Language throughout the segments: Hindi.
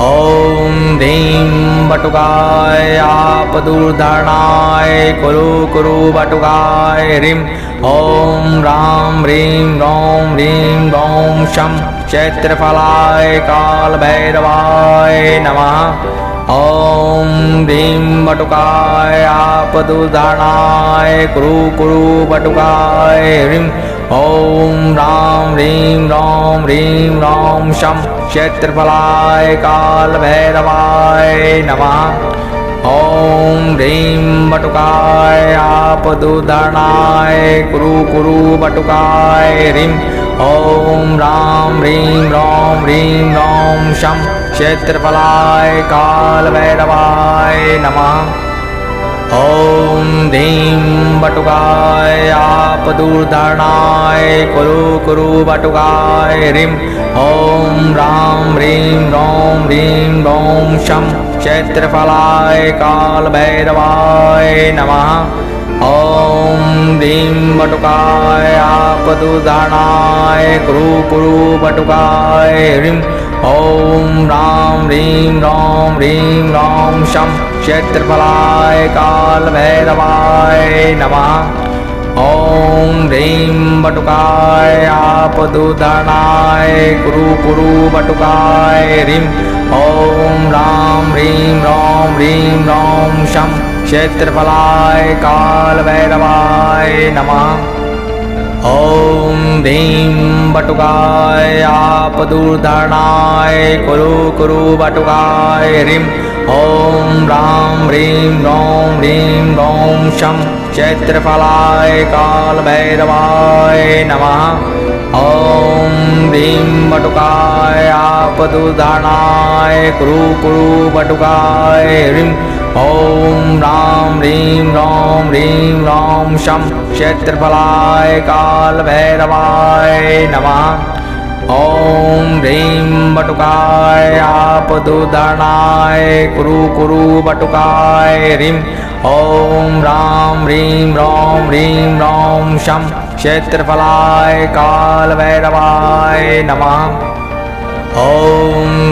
ॐ ह्रीं बटुकाय आपदुर्धरणाय कुरु कुरु बटुकाय ह्रीं ॐ रां ह्रीं रौं ह्रीं रौं शं क्षेत्रफलाय कालभैरवाय नमः। ॐ ह्रीं बटुकाय आपदुर्धरणाय कुरु कुरु बटुकाय ह्रीं ॐ रां ह्रीं रौं ह्रीं रौं शं क्षेत्रफलाय कालभैरवाय नमः। ॐ ह्रीं बटुकाय आपदुर्धरणाय कुरु कुरु बटुकाय ह्रीं ॐ रां ह्रीं रौं ह्रीं रौं शं क्षेत्रफलाय कालभैरवाय नमः। ॐ ह्रीं बटुकाय आपदुर्धरणाय कुरु कुरु बटुकाय ह्रीं ॐ रां ह्रीं रौं ह्रीं रौं शं क्षेत्रफलाय कालभैरवाय नमः। ॐ ह्रीं बटुकाय आपदुर्धरणाय कुरु कुरु बटुकाय ह्रीं ॐ रां ह्रीं रौं ह्रीं रौं शं क्षेत्रफलाय कालभैरवाय नमः। ॐ ह्रीं बटुकाय आपदुर्धरणाय कुरु कुरु बटुकाय ह्रीं ॐ रां ह्रीं रौं ह्रीं रौं शं क्षेत्रफलाय कालभैरवाय नमः। ॐ ह्रीं बटुकाय आपदुर्धरणाय कुरु कुरु बटुकाय ह्रीं ॐ रां ह्रीं रौं ह्रीं रौं शं क्षेत्रफलाय कालभैरवाय नमः। ॐ ह्रीं बटुकाय आपदुर्धरणाय कुरु कुरु बटुकाय ह्रीं ॐ रां ह्रीं रौं ह्रीं रौं शं क्षेत्रफलाय कालभैरवाय नमः। ॐ ह्रीं बटुकाय आपदुर्धरणाय कुरु कुरु बटुकाय ह्रीं ॐ रां ह्रीं रौं ह्रीं रौं शं क्षेत्रफलाय कालभैरवाय नमः। ॐ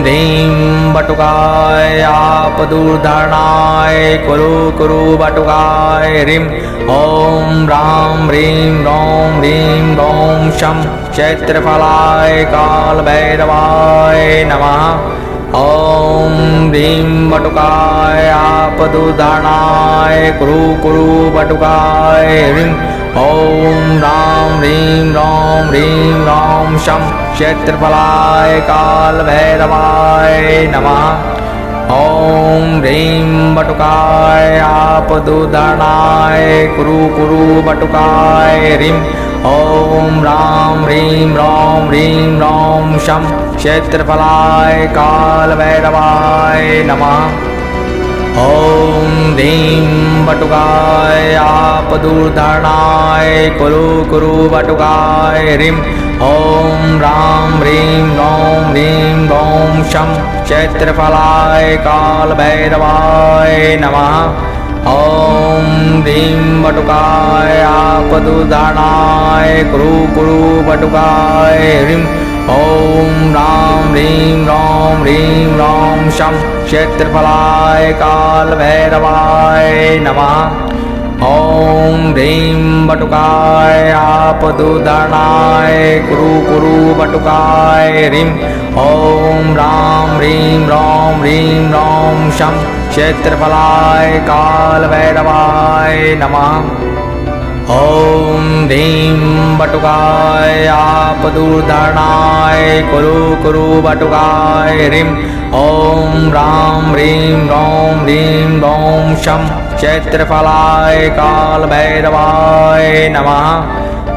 ह्रीं बटुकाय आपदुर्धरणाय कुरु कुरु बटुकाय ह्रीं ॐ रां ह्रीं रौं ह्रीं रौं शं क्षेत्रफलाय कालभैरवाय नमः। ॐ ह्रीं बटुकाय आपदुर्धरणाय कुरु कुरु बटुकाय ह्रीं ॐ रां ह्रीं रौं ह्रीं रौं शं क्षेत्रफलाय कालभैरवाय नमः। ॐ ह्रीं बटुकाय आपदुर्धरणाय कुरु कुरु बटुकाय ह्रीं ॐ रां ह्रीं रौं ह्रीं रौं शं क्षेत्रफलाय कालभैरवाय नमः। ॐ ह्रीं बटुकाय आपदुर्धरणाय कुरु कुरु बटुकाय ह्रीं ॐ रां ह्रीं रौं ह्रीं रौं शं क्षेत्रफलाय कालभैरवाय नमः। ॐ ह्रीं बटुकाय आपदुर्धरणाय कुरु कुरु बटुकाय ह्रीं ॐ रां ह्रीं रौं ह्रीं रौं शं क्षेत्रफलाय कालभैरवाय नमः। ॐ ह्रीं बटुकाय आपदुर्धरणाय कुरु कुरु बटुकाय ह्रीं ॐ रां ह्रीं रौं ह्रीं रौं शं क्षेत्रफलाय कालभैरवाय नमः। ॐ ह्रीं बटुकाय आपदुर्धरणाय कुरु कुरु बटुकाय ह्रीं ॐ रां ह्रीं रौं ह्रीं रौं शं क्षेत्रफलाय कालभैरवाय नमः।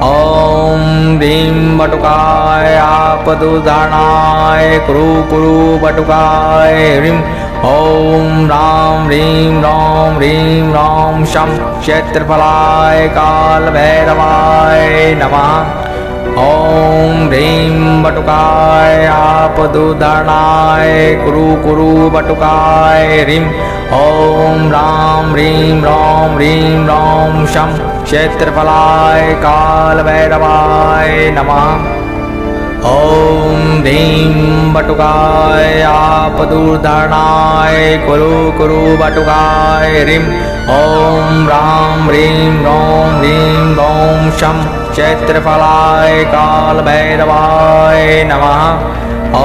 ॐ ह्रीं बटुकाय आपदुर्धरणाय कुरु कुरु बटुकाय ह्रीं ॐ रां ह्रीं रौं ह्रीं रौं शं क्षेत्रफलाय कालभैरवाय नमः। ॐ ह्रीं बटुकाय आपदुर्धरणाय कुरु कुरु बटुकाय ह्रीं ॐ रां ह्रीं रौं ह्रीं रौं शं क्षेत्रफलाय कालभैरवाय नमः। ॐ ह्रीं बटुकाय आपदुर्धरणाय कुरु कुरु बटुकाय ह्रीं ॐ रां ह्रीं रौं शं क्षेत्रफलाय कालभैरवाय नमः। ॐ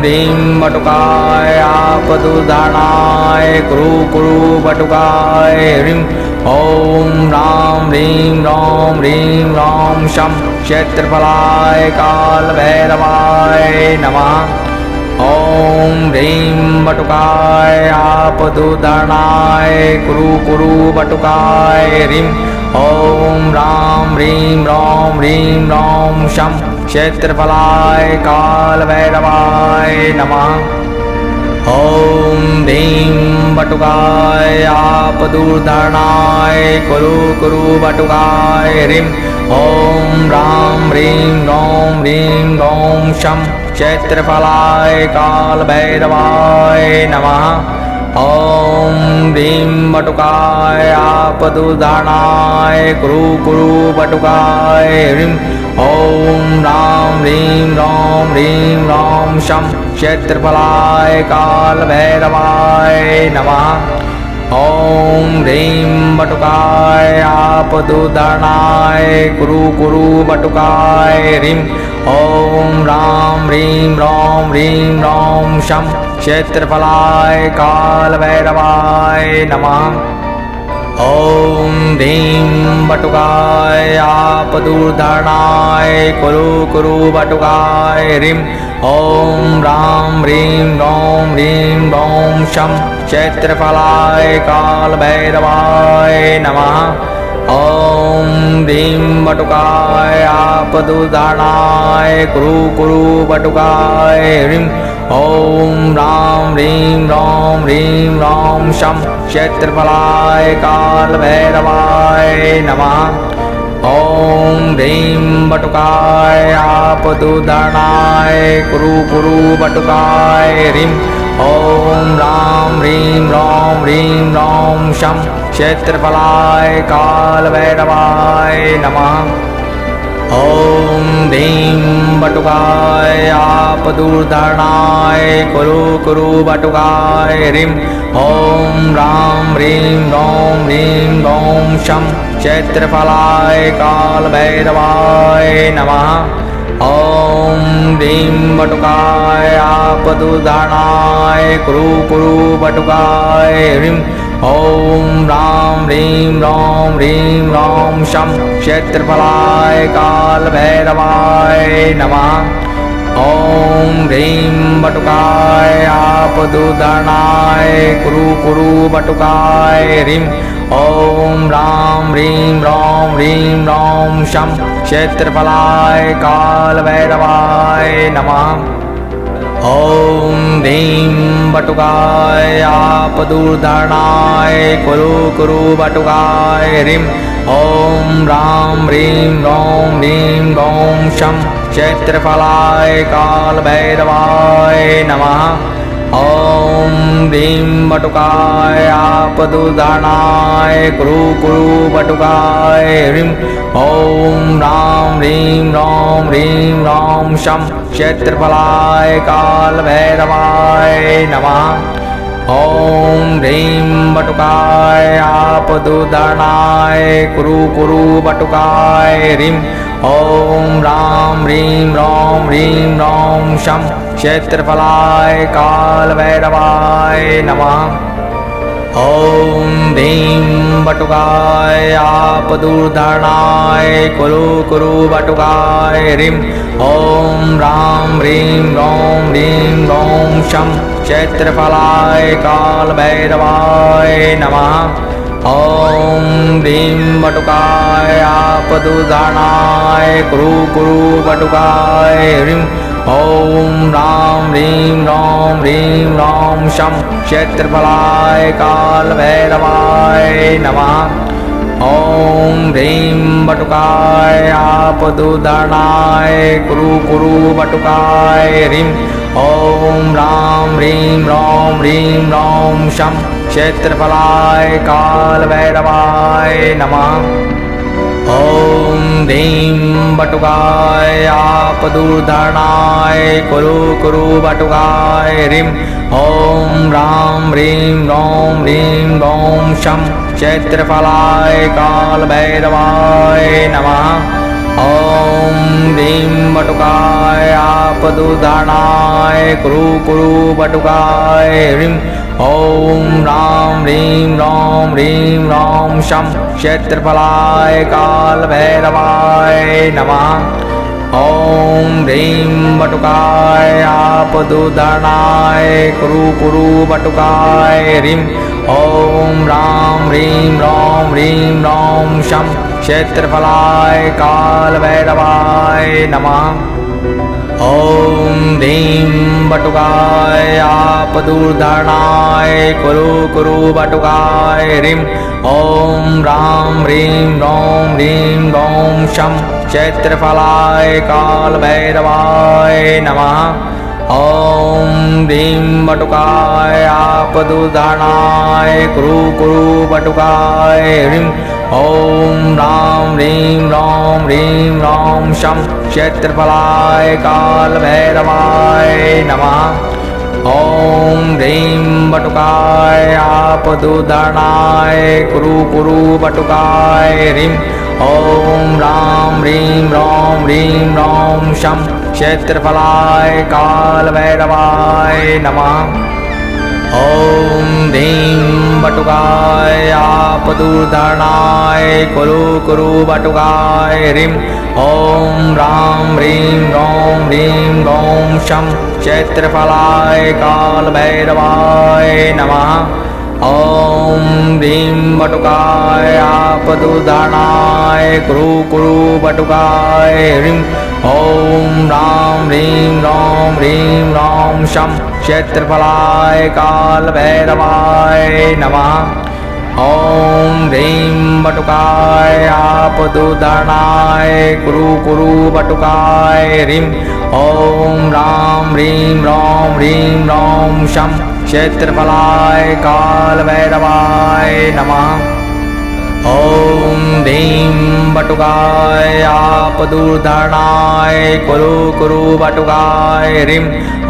ह्रीं बटुकाय आपदुर्धरणाय कुरु कुरु बटुकाय ह्रीं ॐ रां ह्रीं रौं शं क्षेत्रफलाय कालभैरवाय नमः। ॐ ह्रीं बटुकाय आपदुर्धरणाय कुरु कुरु बटुकाय ह्रीं ॐ रां ह्रीं रौं शं क्षेत्रफलाय कालभैरवाय नमः। ॐ ह्रीं बटुकाय आपदुर्धरणाय कुरु कुरु बटुकाय ह्रीं ॐ रां ह्रीं रौं शं क्षेत्रफलाय कालभैरवाय नमः। ॐ ह्रीं बटुकाय आपदुर्धरणाय कुरु कुरु बटुकाय ह्रीं ॐ रां ह्रीं रौं शं क्षेत्रफलाय कालभैरवाय नमः। ॐ ह्रीं बटुकाय आपदुर्धरणाय कुरु कुरु बटुकाय ह्रीं ॐ रां ह्रीं रौं शं क्षेत्रफलाय कालभैरवाय नमः। ॐ ह्रीं बटुकाय आपदुर्धरणाय कुरु कुरु बटुकाय ह्रीं ॐ रां ह्रीं रौं शं क्षेत्रफलाय कालभैरवाय नमः। ॐ ह्रीं बटुकाय आपदुर्धरणाय कुरु कुरु बटुकाय ह्रीं ॐ रां ह्रीं रौं शं क्षेत्रफलाय कालभैरवाय नमः। ॐ ह्रीं बटुकाय आपदुर्धरणाय कुरु कुरु बटुकाय ह्रीं ॐ रां ह्रीं रौं शं क्षेत्रफलाय कालभैरवाय नमः। ॐ ह्रीं बटुकाय आपदुर्धरणाय कुरु कुरु बटुकाय ह्रीं ॐ रां ह्रीं रौं शं क्षेत्रफलाय कालभैरवाय नमः। ॐ ह्रीं बटुकाय आपदुर्धरणाय कुरु कुरु बटुकाय ह्रीं ॐ रां ह्रीं रौं शं क्षेत्रफलाय कालभैरवाय नमः। ॐ ह्रीं बटुकाय आपदुर्धरणाय कुरु कुरु बटुकाय ह्रीं ॐ रां ह्रीं रौं शं क्षेत्रफलाय कालभैरवाय नमः। ॐ ह्रीं बटुकाय आपदुर्धरणाय कुरु कुरु बटुकाय ह्रीं ॐ रां ह्रीं रौं शं क्षेत्रफलाय कालभैरवाय नमः। ॐ ह्रीं बटुकाय आपदुर्धरणाय कुरु कुरु बटुकाय ह्रीं ॐ रां ह्रीं रौं शं क्षेत्रफलाय कालभैरवाय नमः। ॐ ह्रीं बटुकाय आपदुर्धरणाय कुरु कुरु बटुकाय ह्रीं ॐ रां ह्रीं रौं शं क्षेत्रफलाय कालभैरवाय नमः। ॐ ह्रीं बटुकाय आपदुर्धरणाय कुरु कुरु बटुकाय ह्रीं ॐ रां ह्रीं रौं शं क्षेत्रफलाय कालभैरवाय नमः। ॐ ह्रीं बटुकाय आपदुर्धरणाय कुरु कुरु बटुकाय ह्रीं ॐ रां ह्रीं रौं शं क्षेत्रफलाय कालभैरवाय नमः। ॐ ह्रीं बटुकाय आपदुर्धरणाय कुरु कुरु बटुकाय ह्रीं ॐ रां ह्रीं रौं शं क्षेत्रफलाय कालभैरवाय नमः। ॐ ह्रीं बटुकाय आपदूर्धरणाय कुरु कुरु बटुकाय ह्रीं ॐ रां ह्रीं रौं ह्रीं रौं शं क्षेत्रफलाय कालभैरवाय नमः। ॐ ह्रीं बटुकाय आपदूर्धरणाय कुरु कुरु बटुकाय ह्रीं ॐ रां ह्रीं रौं ह्रीं रौं शं क्षेत्रफलाय कालभैरवाय नमः। ॐ ह्रीं बटुकाय आपदूर्धरणाय कुरु कुरु बटुकाय ह्रीं ॐ रां ह्रीं रौं ह्रीं रौं शं क्षेत्रफलाय कालभैरवाय नमः। ॐ ह्रीं बटुकाय आपदूर्धरणाय कुरु कुरु बटुकाय ह्रीं ॐ रां ह्रीं रौं ह्रीं रौं शं क्षेत्रफलाय कालभैरवाय नमः। ॐ ह्रीं बटुकाय आपदूर्धरणाय कुरु कुरु बटुकाय ह्रीं ॐ रां ह्रीं रौं ह्रीं रौं शं क्षेत्रफलाय कालभैरवाय नमः। ॐ ह्रीं बटुकाय आपदूर्धरणाय कुरु कुरु बटुकाय ह्रीं ॐ रां ह्रीं रौं ह्रीं रौं शं क्षेत्रफलाय कालभैरवाय नमः। ॐ ह्रीं बटुकाय आपदूर्धरणाय कुरु कुरु बटुकाय ह्रीं ॐ रां ह्रीं रौं ह्रीं रौं शं क्षेत्रफलाय कालभैरवाय नमः। ॐ ह्रीं बटुकाय आपदूर्धरणाय कुरु कुरु बटुकाय ह्रीं ॐ रां ह्रीं रौं ह्रीं रौं शं क्षेत्रफलाय कालभैरवाय नमः। ॐ ह्रीं बटुकाय आपदूर्धरणाय कुरु कुरु बटुकाय ह्रीं ॐ रां ह्रीं रौं ह्रीं रौं शं क्षेत्रफलाय कालभैरवाय नमः। ॐ ह्रीं बटुकाय आपदूर्धरणाय कुरु कुरु बटुकाय ह्रीं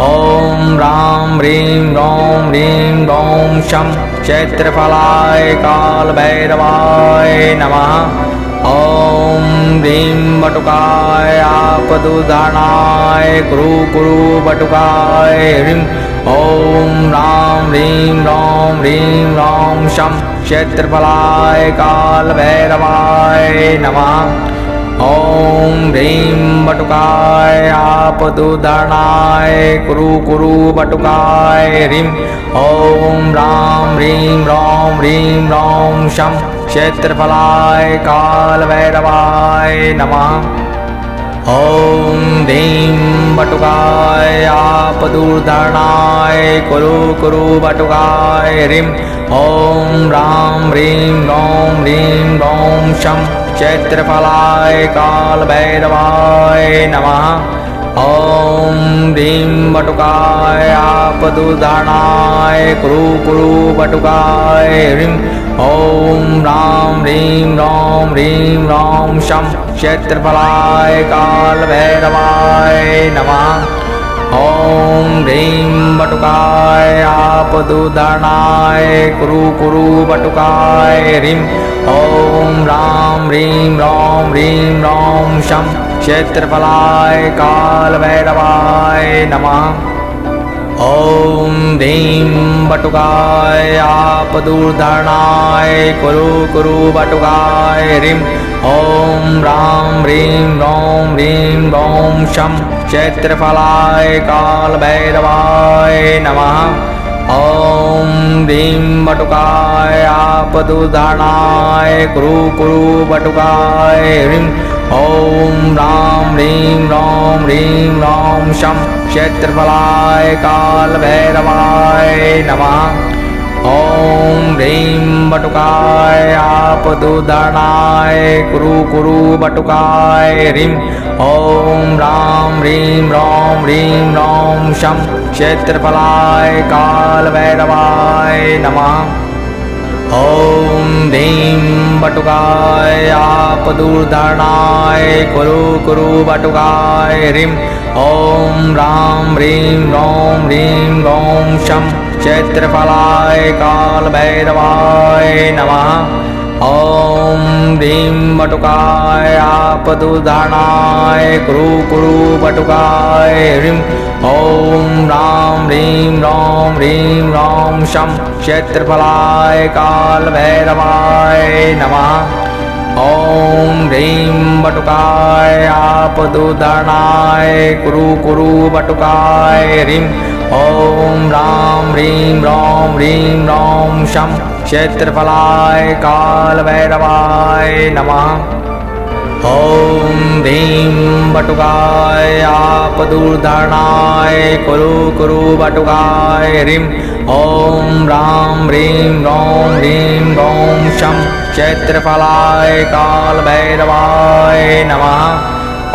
ॐ रां ह्रीं रौं ह्रीं रौं शं क्षेत्रफलाय कालभैरवाय नमः। ॐ ह्रीं बटुकाय आपदूर्धरणाय कुरु कुरु बटुकाय ह्रीं ॐ रां ह्रीं रौं ह्रीं रौं शं क्षेत्रफलाय कालभैरवाय नमः। ॐ ह्रीं बटुकाय आपदूर्धरणाय कुरु कुरु बटुकाय ह्रीं ॐ रां ह्रीं रौं ह्रीं रौं शं क्षेत्रफलाय कालभैरवाय नमः। ॐ ह्रीं बटुकाय आपदूर्धरणाय कुरु कुरु बटुकाय ह्रीं ॐ रां ह्रीं रौं ह्रीं रौं शं क्षेत्रफलाय कालभैरवाय नमः। ॐ ह्रीं बटुकाय आपदूर्धरणाय कुरु कुरु बटुकाय ह्रीं ॐ रां ह्रीं रौं ह्रीं रौं शं क्षेत्रफलाय कालभैरवाय नमः। ॐ ह्रीं बटुकाय आपदूर्धरणाय कुरु कुरु बटुकाय ह्रीं ॐ रां ह्रीं रौं ह्रीं रौं शं क्षेत्रफलाय कालभैरवाय नमः। ॐ ह्रीं बटुकाय आपदूर्धरणाय कुरु कुरु बटुकाय ह्रीं ॐ रां ह्रीं रौं ह्रीं रौं शं क्षेत्रफलाय कालभैरवाय नमः। ॐ ह्रीं बटुकाय आपदूर्धरणाय कुरु कुरु बटुकाय ह्रीं ॐ रां ह्रीं रौं ह्रीं रौं शं क्षेत्रफलाय कालभैरवाय नमः। ॐ ह्रीं बटुकाय आपदूर्धरणाय कुरु कुरु बटुकाय ह्रीं ॐ रां ह्रीं रौं ह्रीं रौं शं क्षेत्रफलाय कालभैरवाय नमः। ॐ ह्रीं बटुकाय आपदूर्धरणाय कुरु कुरु बटुकाय ह्रीं ॐ रां ह्रीं रौं ह्रीं रौं शं क्षेत्रफलाय कालभैरवाय नमः। ॐ ह्रीं बटुकाय आपदूर्धरणाय कुरु कुरु बटुकाय ह्रीं ॐ रां ह्रीं रौं ह्रीं रौं शं क्षेत्रफलाय कालभैरवाय नमः। ॐ ह्रीं बटुकाय आपदूर्धरणाय कुरु कुरु बटुकाय ह्रीं ॐ रां ह्रीं रौं ह्रीं रौं शं क्षेत्रफलाय कालभैरवाय नमः। ॐ ह्रीं बटुकाय आपदूर्धरणाय कुरु कुरु बटुकाय ह्रीं ॐ रां ह्रीं रौं ह्रीं रौं शं क्षेत्रफलाय कालभैरवाय नमः।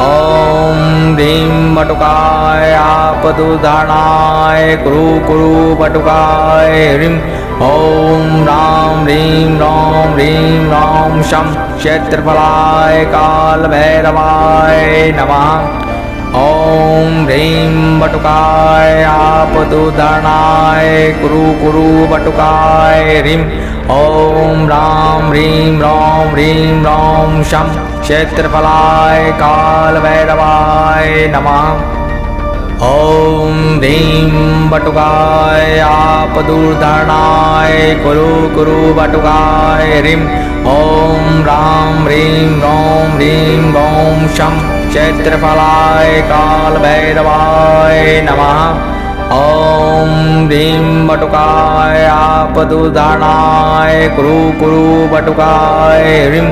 ॐ ह्रीं बटुकाय आपदूर्धरणाय कुरु कुरु बटुकाय ह्रीं ॐ रां ह्रीं रौं ह्रीं रौं शं क्षेत्रफलाय कालभैरवाय नमः। ॐ ह्रीं बटुकाय आपदूर्धरणाय कुरु कुरु बटुकाय ह्रीं ॐ रां ह्रीं रौं ह्रीं रौं शं क्षेत्रफलाय कालभैरवाय नमः। ॐ ह्रीं बटुकाय आपदूर्धरणाय कुरु कुरु बटुकाय ह्रीं ॐ रां ह्रीं रौं ह्रीं रौं शं क्षेत्रफलाय कालभैरवाय नमः। ॐ ह्रीं बटुकाय आपदूर्धरणाय कुरु कुरु बटुकाय ह्रीं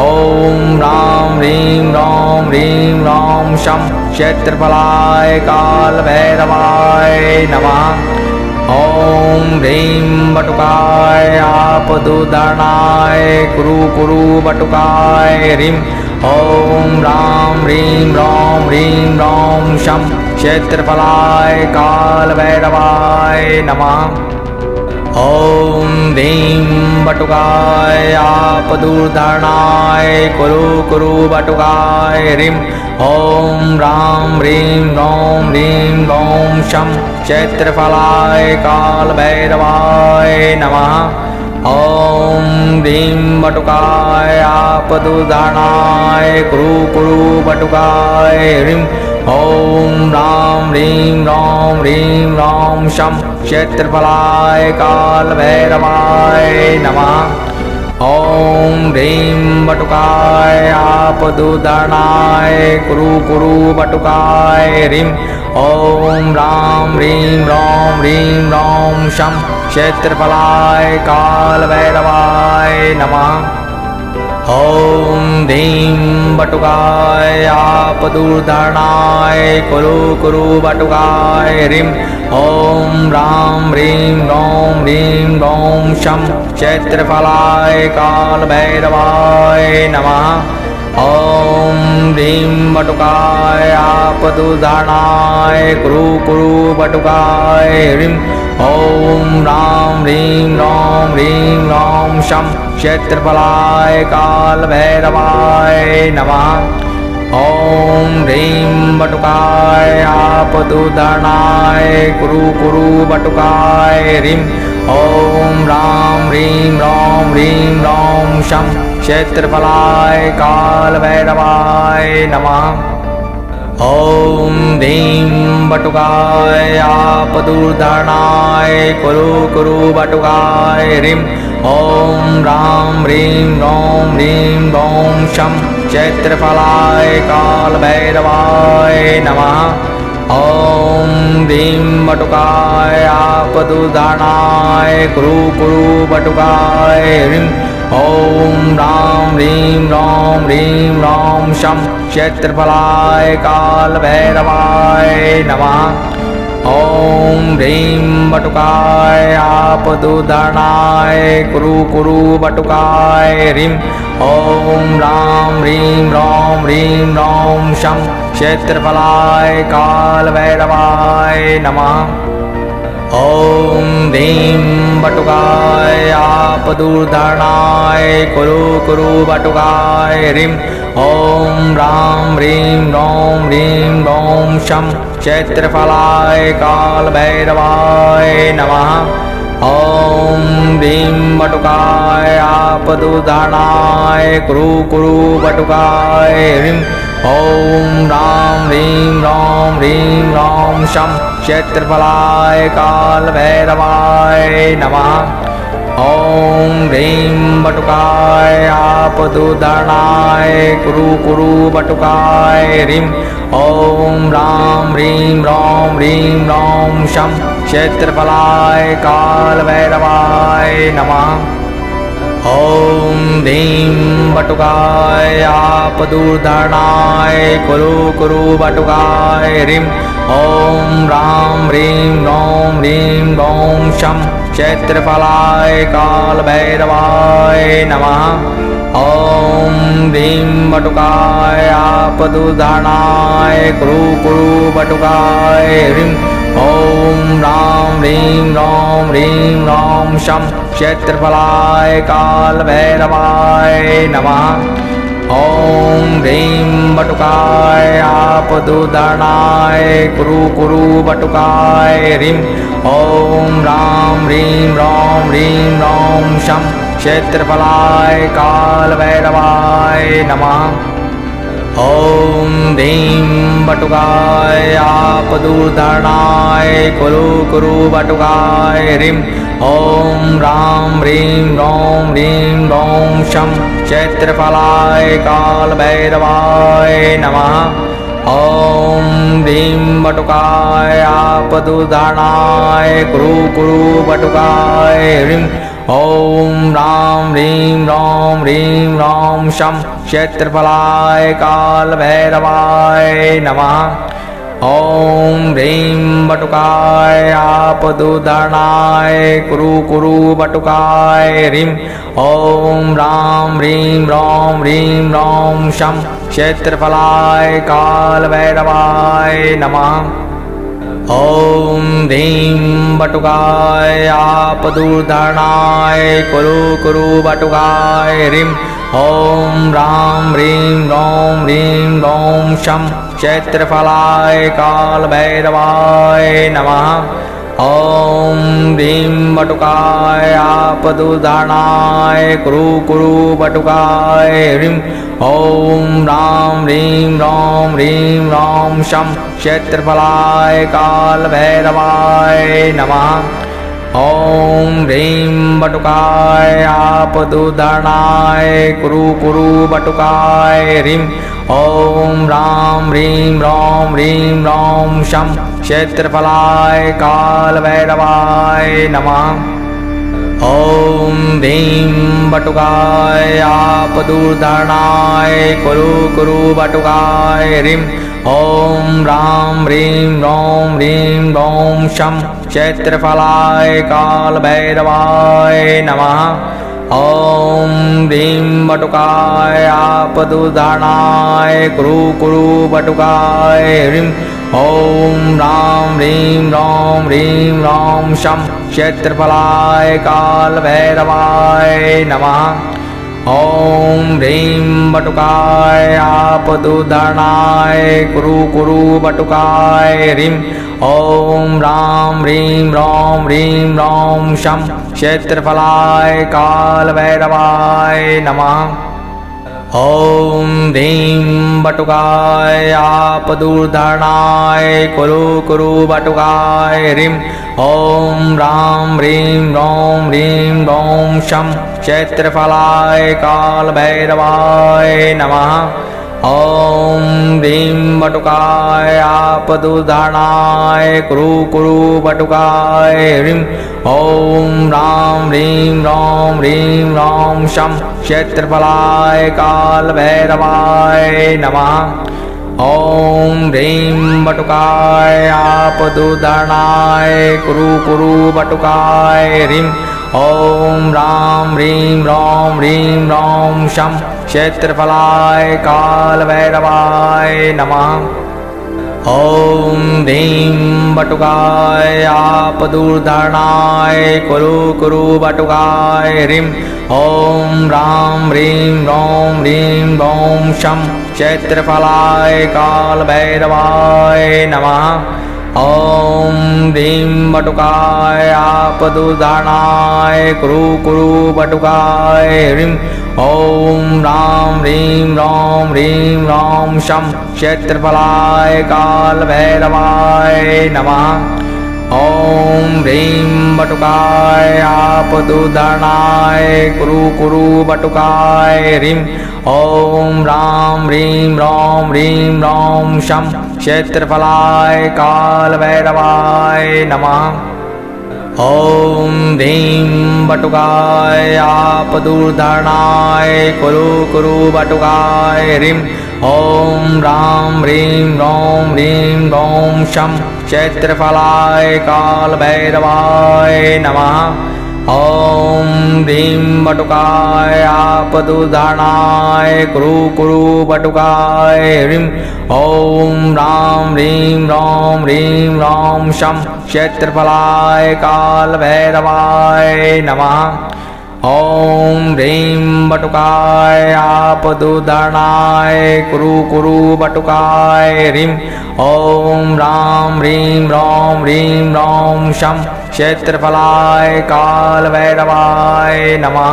ॐ रां ह्रीं रौं ह्रीं रौं शं क्षेत्रफलाय कालभैरवाय नमः। ॐ ह्रीं बटुकाय आपदूर्धरणाय कुरु कुरु बटुकाय ह्रीं ॐ रां ह्रीं रौं ह्रीं रौं शं क्षेत्रफलाय कालभैरवाय नमः। ॐ ह्रीं बटुकाय आपदूर्धरणाय कुरु कुरु बटुकाय ह्रीं ॐ रां ह्रीं रौं ह्रीं रौं शं क्षेत्रफलाय कालभैरवाय नमः। ॐ ह्रीं बटुकाय आपदूर्धरणाय कुरु कुरु बटुकाय ह्रीं ॐ रां ह्रीं रौं ह्रीं रौं शं क्षेत्रफलाय कालभैरवाय नमः। ॐ ह्रीं बटुकाय आपदूर्धरणाय कुरु कुरु बटुकाय ह्रीं ॐ रां ह्रीं रौं ह्रीं रौं शं क्षेत्रफलाय कालभैरवाय नमः। ॐ ह्रीं बटुकाय आपदूर्धरणाय कुरु कुरु बटुकाय ह्रीं ॐ रां ह्रीं रौं ह्रीं रौं शं क्षेत्रफलाय कालभैरवाय नमः। ॐ ह्रीं बटुकाय आपदूर्धरणाय कुरु कुरु बटुकाय ह्रीं ॐ रां ह्रीं रौं ह्रीं रौं शं क्षेत्रफलाय कालभैरवाय नमः। ॐ ह्रीं बटुकाय आपदूर्धरणाय कुरु कुरु बटुकाय ह्रीं ॐ रां ह्रीं रौं ह्रीं रौं शं क्षेत्रफलाय कालभैरवाय नमः। ॐ ह्रीं बटुकाय आपदूर्धरणाय कुरु कुरु बटुकाय ह्रीं ॐ रां ह्रीं रौं ह्रीं रौं शं क्षेत्रफलाय कालभैरवाय नमः। ॐ ह्रीं बटुकाय आपदूर्धरणाय कुरु कुरु बटुकाय ह्रीं ॐ रां ह्रीं रौं ह्रीं रौं शं क्षेत्रफलाय कालभैरवाय नमः। ॐ ह्रीं बटुकाय आपदूर्धरणाय कुरु कुरु बटुकाय ह्रीं ॐ रां ह्रीं रौं ह्रीं रौं शं क्षेत्रफलाय कालभैरवाय नमः। ॐ ह्रीं बटुकाय आपदूर्धरणाय कुरु कुरु बटुकाय ह्रीं ॐ रां ह्रीं रौं ह्रीं रौं शं क्षेत्रफलाय कालभैरवाय नमः। ॐ ह्रीं बटुकाय आपदूर्धरणाय कुरु कुरु बटुकाय ह्रीं ॐ रां ह्रीं रौं ह्रीं रौं शं क्षेत्रफलाय कालभैरवाय नमः। ॐ ह्रीं बटुकाय आपदूर्धरणाय कुरु कुरु बटुकाय ह्रीं ॐ रां ह्रीं रौं ह्रीं रौं शं क्षेत्रफलाय कालभैरवाय नमः। ॐ ह्रीं बटुकाय आपदूर्धरणाय कुरु कुरु बटुकाय ह्रीं ॐ रां ह्रीं रौं ह्रीं रौं शं क्षेत्रफलाय कालभैरवाय नमः। ॐ ह्रीं बटुकाय आपदूर्धरणाय कुरु कुरु बटुकाय ह्रीं ॐ रां ह्रीं रौं ह्रीं रौं शं क्षेत्रफलाय कालभैरवाय नमः। ॐ ह्रीं बटुकाय आपदूर्धरणाय कुरु कुरु बटुकाय ह्रीं ॐ रां ह्रीं रौं ह्रीं रौं शं क्षेत्रफलाय कालभैरवाय नमः। ॐ ह्रीं बटुकाय आपदूर्धरणाय कुरु कुरु बटुकाय ह्रीं ॐ रां ह्रीं रौं ह्रीं रौं शं क्षेत्रफलाय कालभैरवाय नमः। ॐ ह्रीं बटुकाय आपदूर्धरणाय कुरु कुरु बटुकाय ह्रीं ॐ रां ह्रीं रौं ह्रीं रौं शं क्षेत्रफलाय कालभैरवाय नमः। ॐ ह्रीं बटुकाय आपदूर्धरणाय कुरु कुरु बटुकाय ह्रीं ॐ रां ह्रीं रौं ह्रीं रौं शं क्षेत्रफलाय कालभैरवाय नमः। ॐ ह्रीं बटुकाय आपदूर्धरणाय कुरु कुरु बटुकाय ह्रीं ॐ रां ह्रीं रौं ह्रीं रौं शं क्षेत्रफलाय कालभैरवाय नमः। ॐ ह्रीं बटुकाय आपदूर्धरणाय कुरु कुरु बटुकाय ह्रीं ॐ रां ह्रीं रौं ह्रीं रौं शं क्षेत्रफलाय कालभैरवाय नमः। ॐ ह्रीं बटुकाय आपदूर्धरणाय कुरु कुरु बटुकाय ह्रीं ॐ रां ह्रीं रौं ह्रीं रौं शं क्षेत्रफलाय कालभैरवाय नमः। ॐ ह्रीं बटुकाय आपदूर्धरणाय कुरु कुरु बटुकाय ह्रीं ॐ रां ह्रीं रौं ह्रीं रौं शं क्षेत्रफलाय कालभैरवाय नमः। ॐ ह्रीं बटुकाय आपदूर्धरणाय कुरु कुरु बटुकाय ह्रीं ॐ रां ह्रीं रौं ह्रीं रौं शं क्षेत्रफलाय कालभैरवाय नमः। ॐ ह्रीं बटुकाय आपदूर्धरणाय कुरु कुरु बटुकाय ह्रीं ॐ रां ह्रीं रौं ह्रीं रौं शं क्षेत्रफलाय कालभैरवाय नमः। ॐ ह्रीं बटुकाय आपदूर्धरणाय कुरु कुरु बटुकाय ह्रीं ॐ रां ह्रीं रौं ह्रीं रौं शं क्षेत्रफलाय कालभैरवाय नमः। ॐ ह्रीं बटुकाय आपदूर्धरणाय कुरु कुरु बटुकाय ह्रीं ॐ रां ह्रीं रौं ह्रीं रौं शं क्षेत्रफलाय कालभैरवाय नमः। ॐ ह्रीं बटुकाय आपदूर्धरणाय कुरु कुरु बटुकाय ह्रीं ॐ रां ह्रीं रौं ह्रीं रौं शं क्षेत्रफलाय कालभैरवाय नमः। ॐ ह्रीं बटुकाय आपदुर्धरणाय कुरु कुरु बटुकाय ह्रीं ॐ रां ह्रीं रौं शं क्षेत्रफलाय कालभैरवाय नमः। ॐ ह्रीं बटुकाय आपदुर्धरणाय कुरु कुरु बटुकाय ह्रीं ॐ रां ह्रीं रौं शं क्षेत्रफलाय कालभैरवाय नमः। ॐ ह्रीं बटुकाय आपदुर्धरणाय कुरु कुरु बटुकाय ह्रीं ॐ रां ह्रीं रौं शं क्षेत्रफलाय कालभैरवाय नमः। ॐ ह्रीं बटुकाय आपदुर्धरणाय कुरु कुरु बटुकाय ह्रीं ॐ रां ह्रीं रौं शं क्षेत्रफलाय कालभैरवाय नमः। ॐ ह्रीं बटुकाय आपदुर्धरणाय कुरु कुरु बटुकाय ह्रीं ॐ रां ह्रीं रौं शं क्षेत्रफलाय कालभैरवाय नमः। ॐ ह्रीं बटुकाय आपदुर्धरणाय कुरु कुरु बटुकाय ह्रीं ॐ रां ह्रीं रौं शं क्षेत्रफलाय कालभैरवाय नमः।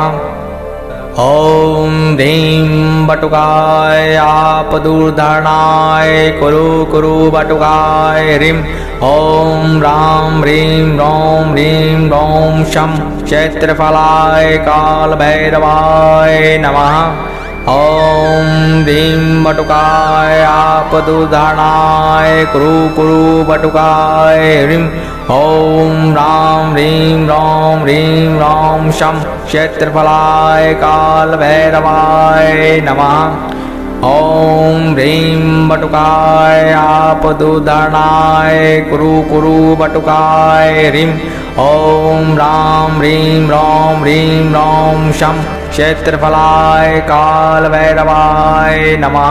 ॐ ह्रीं बटुकाय आपदुर्धरणाय कुरु कुरु बटुकाय ह्रीं ॐ रां ह्रीं रौं शं क्षेत्रफलाय कालभैरवाय नमः। ॐ ह्रीं बटुकाय आपदुर्धरणाय कुरु कुरु बटुकाय ह्रीं ॐ रां ह्रीं रौं शं क्षेत्रफलाय कालभैरवाय नमः। ॐ ह्रीं बटुकाय आपदुर्धरणाय कुरु कुरु बटुकाय ह्रीं ॐ रां ह्रीं रौं शं क्षेत्रफलाय कालभैरवाय नमः।